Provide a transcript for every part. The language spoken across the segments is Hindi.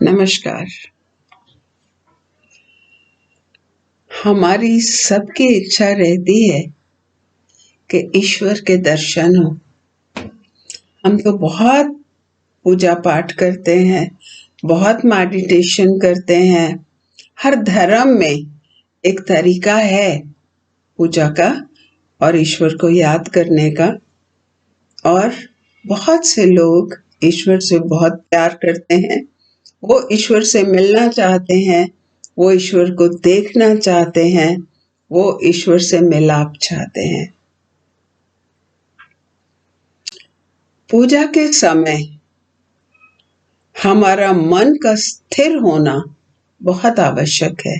नमस्कार। हमारी सबकी इच्छा रहती है कि ईश्वर के दर्शन हो। हम तो बहुत पूजा पाठ करते हैं, बहुत मेडिटेशन करते हैं। हर धर्म में एक तरीका है पूजा का और ईश्वर को याद करने का। और बहुत से लोग ईश्वर से बहुत प्यार करते हैं, वो ईश्वर से मिलना चाहते हैं, वो ईश्वर को देखना चाहते हैं, वो ईश्वर से मिलाप चाहते हैं। पूजा के समय हमारा मन का स्थिर होना बहुत आवश्यक है।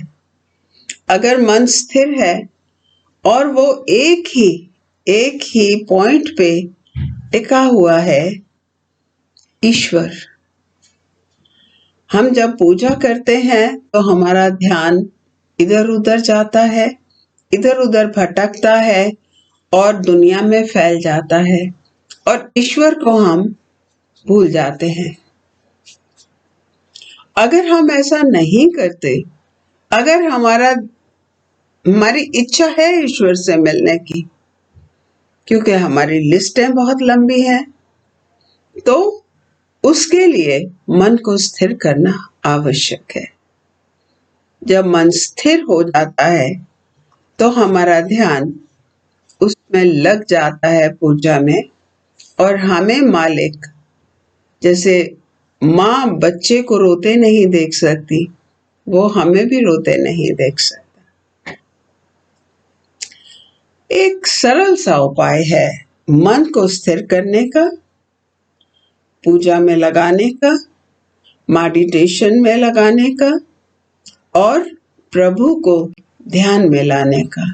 अगर मन स्थिर है और वो एक ही पॉइंट पे टिका हुआ है, ईश्वर, हम जब पूजा करते हैं तो हमारा ध्यान इधर उधर जाता है, इधर उधर भटकता है और दुनिया में फैल जाता है और ईश्वर को हम भूल जाते हैं। अगर हम ऐसा नहीं करते, अगर हमारी इच्छा है ईश्वर से मिलने की, क्योंकि हमारी लिस्टें बहुत लंबी हैं, तो उसके लिए मन को स्थिर करना आवश्यक है। जब मन स्थिर हो जाता है तो हमारा ध्यान उसमें लग जाता है पूजा में, और हमें मालिक, जैसे माँ बच्चे को रोते नहीं देख सकती, वो हमें भी रोते नहीं देख सकता। एक सरल सा उपाय है मन को स्थिर करने का, पूजा में लगाने का, मेडिटेशन में लगाने का और प्रभु को ध्यान में लाने का।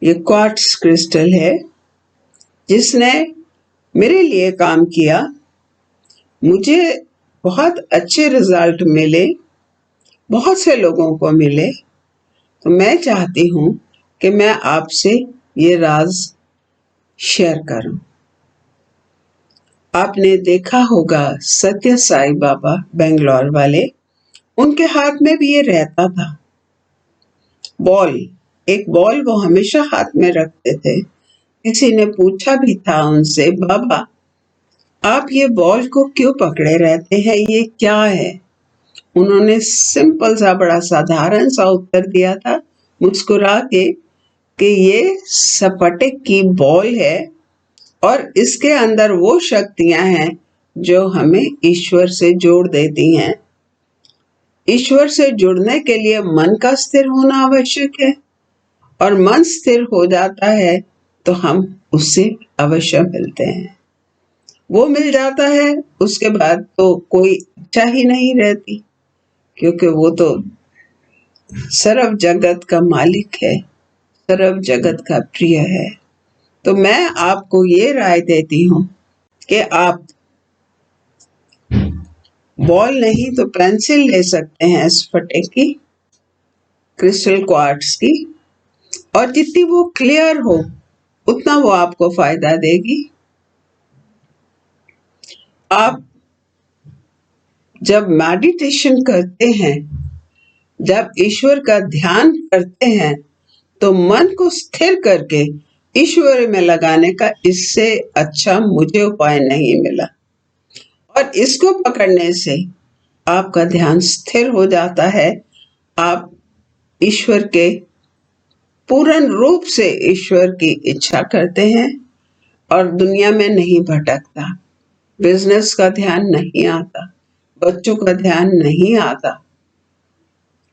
ये क्वार्ट्ज क्रिस्टल है जिसने मेरे लिए काम किया। मुझे बहुत अच्छे रिजल्ट मिले, बहुत से लोगों को मिले। तो मैं चाहती हूँ कि मैं आपसे ये राज शेयर करूं। आपने देखा होगा सत्य साई बाबा बेंगलोर वाले, उनके हाथ में भी ये रहता था एक बॉल वो हमेशा हाथ में रखते थे। किसी ने पूछा भी था उनसे, बाबा आप ये बॉल को क्यों पकड़े रहते हैं, ये क्या है? उन्होंने सिंपल सा बड़ा साधारण सा उत्तर दिया था मुस्कुरा के कि ये स्फटिक की बॉल है और इसके अंदर वो शक्तियां हैं जो हमें ईश्वर से जोड़ देती हैं। ईश्वर से जुड़ने के लिए मन का स्थिर होना आवश्यक है, और मन स्थिर हो जाता है तो हम उससे अवश्य मिलते हैं। वो मिल जाता है, उसके बाद तो कोई इच्छा ही नहीं रहती, क्योंकि वो तो सर्व जगत का मालिक है, सर्व जगत का प्रिय है। तो मैं आपको ये राय देती हूँ कि आप बॉल नहीं तो पेंसिल ले सकते हैं स्फटिक की, क्रिस्टल क्वार्ट्ज की, और जितनी वो क्लियर हो उतना वो आपको फायदा देगी। आप जब मेडिटेशन करते हैं, जब ईश्वर का ध्यान करते हैं, तो मन को स्थिर करके ईश्वर में लगाने का इससे अच्छा मुझे उपाय नहीं मिला। और इसको पकड़ने से आपका ध्यान स्थिर हो जाता है। आप ईश्वर के पूर्ण रूप से ईश्वर की इच्छा करते हैं और दुनिया में नहीं भटकता। बिजनेस का ध्यान नहीं आता, बच्चों का ध्यान नहीं आता।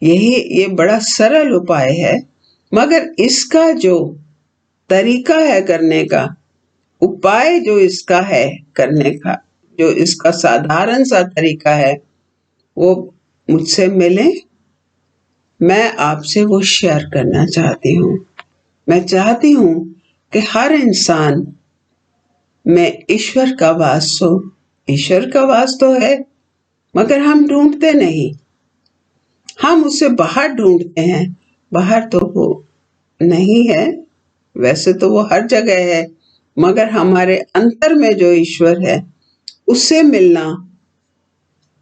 ये बड़ा सरल उपाय है, मगर इसका जो तरीका है करने का, उपाय जो इसका है करने का, जो इसका साधारण सा तरीका है, वो मुझसे मिले, मैं आपसे वो शेयर करना चाहती हूँ। मैं चाहती हूँ कि हर इंसान में ईश्वर का वास हो। ईश्वर का वास तो है, मगर हम ढूंढते नहीं, हम उसे बाहर ढूंढते हैं। बाहर तो वो नहीं है, वैसे तो वो हर जगह है, मगर हमारे अंतर में जो ईश्वर है उससे मिलना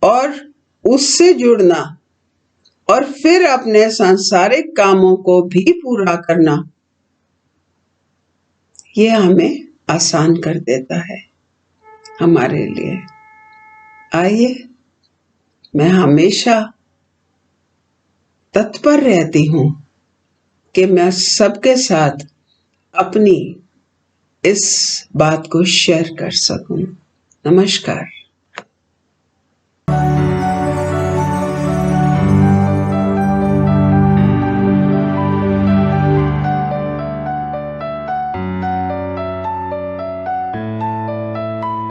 और उससे जुड़ना और फिर अपने सांसारिक कामों को भी पूरा करना, ये हमें आसान कर देता है हमारे लिए। आइए, मैं हमेशा तत्पर रहती हूँ कि मैं सबके साथ अपनी इस बात को शेयर कर सकूं। नमस्कार।